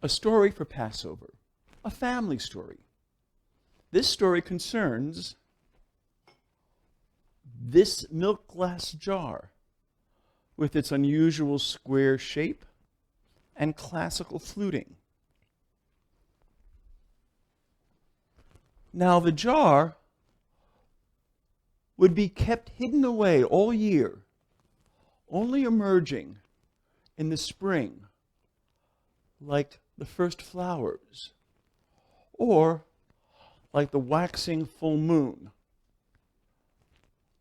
a story for Passover, a family story. This story concerns this milk glass jar with its unusual square shape and classical fluting. Now, the jar would be kept hidden away all year, only emerging in the spring like the first flowers, or like the waxing full moon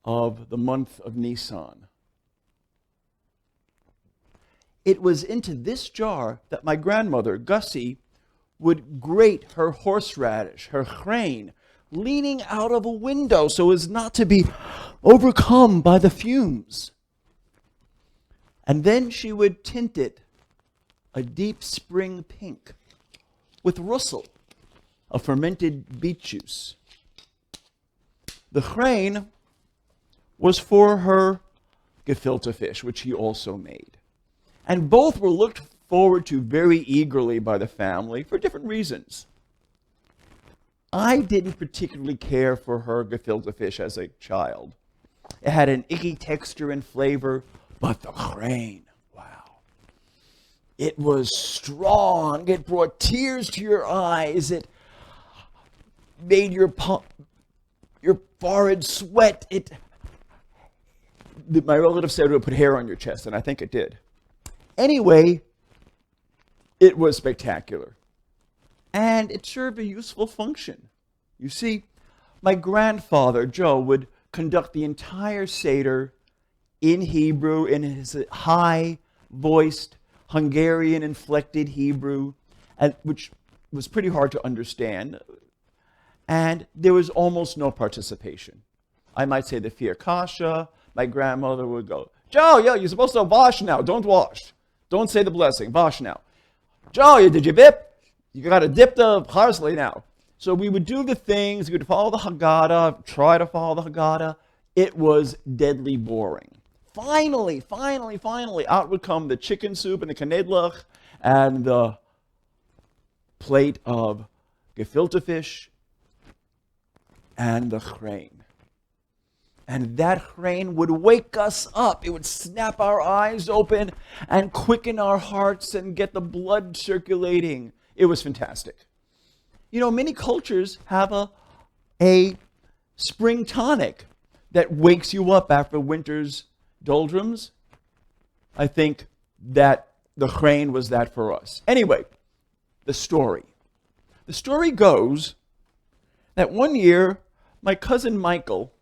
of the month of Nisan. It was into this jar that my grandmother, Gussie, would grate her horseradish, her Khreyn, leaning out of a window so as not to be overcome by the fumes. And then she would tint it a deep spring pink with russell, a fermented beet juice. The Khreyn was for her gefilte fish, which he also made. And both were looked forward to very eagerly by the family for different reasons. I didn't particularly care for her gefilte fish as a child. It had an icky texture and flavor, but the Khreyn, wow. It was strong. It brought tears to your eyes. It made your forehead sweat. My relative said it would put hair on your chest, and I think it did. Anyway, it was spectacular. And it served a useful function. You see, my grandfather, Joe, would conduct the entire Seder in Hebrew, in his high-voiced, Hungarian-inflected Hebrew, which was pretty hard to understand. And there was almost no participation. I might say the Fir Kasha. My grandmother would go, Joe, you're supposed to wash now. Don't wash. Don't say the blessing. Wash now. Joe, did you dip? You got to dip the parsley now. So we would do the things. We would follow the Haggadah, try to follow the Haggadah. It was deadly boring. Finally, out would come the chicken soup and the knedlach and the plate of gefilte fish and the Khreyn. And that Khreyn would wake us up. It would snap our eyes open and quicken our hearts and get the blood circulating. It was fantastic. You know, many cultures have a spring tonic that wakes you up after winter's doldrums. I think that the Khreyn was that for us. Anyway, the story. The story goes that one year, my cousin Michael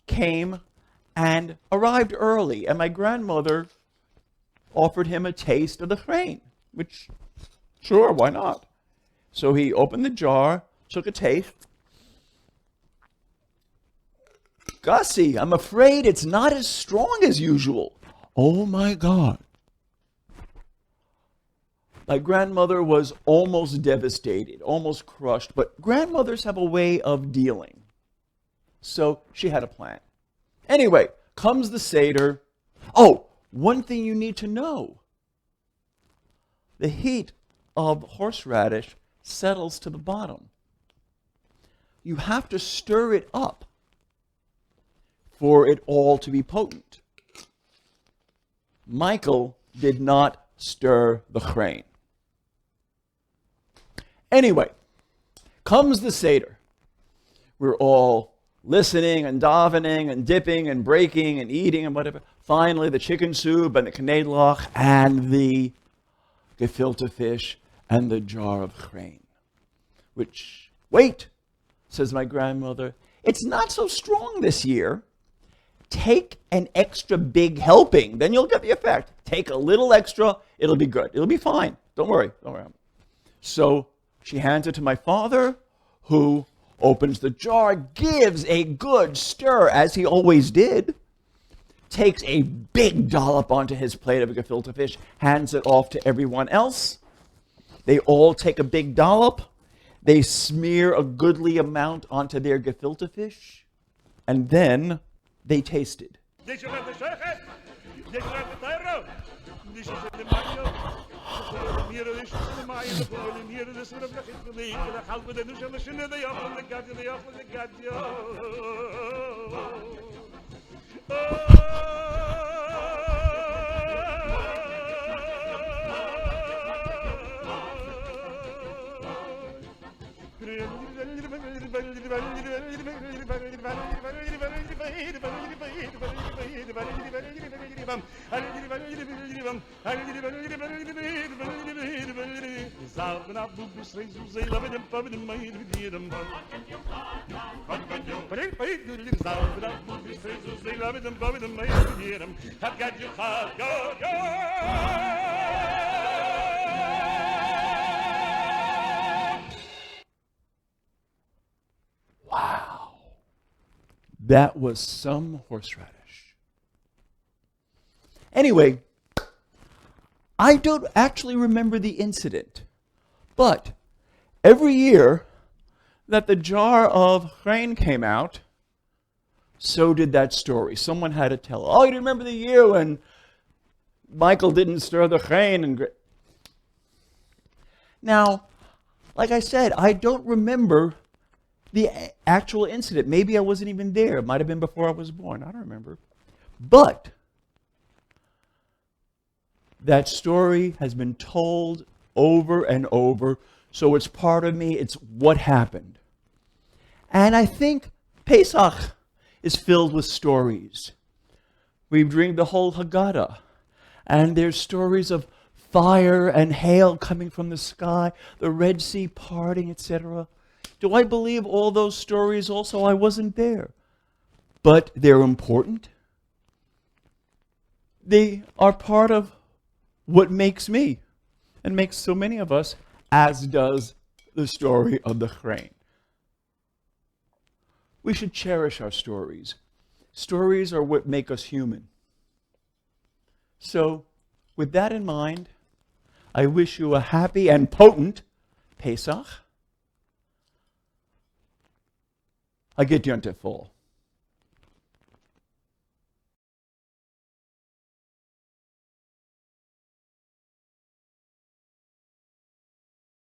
came and arrived early, and my grandmother offered him a taste of the Khreyn, which, sure, why not? So he opened the jar, took a taste. Gussie, I'm afraid it's not as strong as usual. Oh my God. My grandmother was almost devastated, almost crushed, but grandmothers have a way of dealing. So she had a plan. Anyway, comes the Seder. Oh, one thing you need to know. The heat of horseradish settles to the bottom. You have to stir it up for it all to be potent. Michael did not stir the Khreyn. Anyway, comes the Seder. We're all listening and davening and dipping and breaking and eating and whatever. Finally, the chicken soup and the knedlach and the gefilte fish and the jar of Khreyn. Which, wait, says my grandmother, it's not so strong this year. Take an extra big helping, then you'll get the effect. Take a little extra, it'll be good. It'll be fine. Don't worry. So she hands it to my father, who opens the jar, gives a good stir, as he always did, takes a big dollop onto his plate of gefilte fish, hands it off to everyone else. They all take a big dollop. They smear a goodly amount onto their gefilte fish, and then they tasted. Wow. That was some horseradish. Anyway, I don't actually remember the incident, but every year that the jar of Khreyn came out, so did that story. Someone had to tell, oh, you remember the year when Michael didn't stir the Khreyn? Now, like I said, I don't remember the actual incident. Maybe I wasn't even there. It might have been before I was born. I don't remember. But that story has been told over and over, so it's part of me. It's what happened. And I think Pesach is filled with stories. We drink the whole Haggadah, and there's stories of fire and hail coming from the sky, the Red Sea parting, etc. Do I believe all those stories also? I wasn't there. But they're important. They are part of what makes me and makes so many of us, as does the story of the Khreyn. We should cherish our stories. Stories are what make us human. So, with that in mind, I wish you a happy and potent Pesach. Hagit Yontif Fall.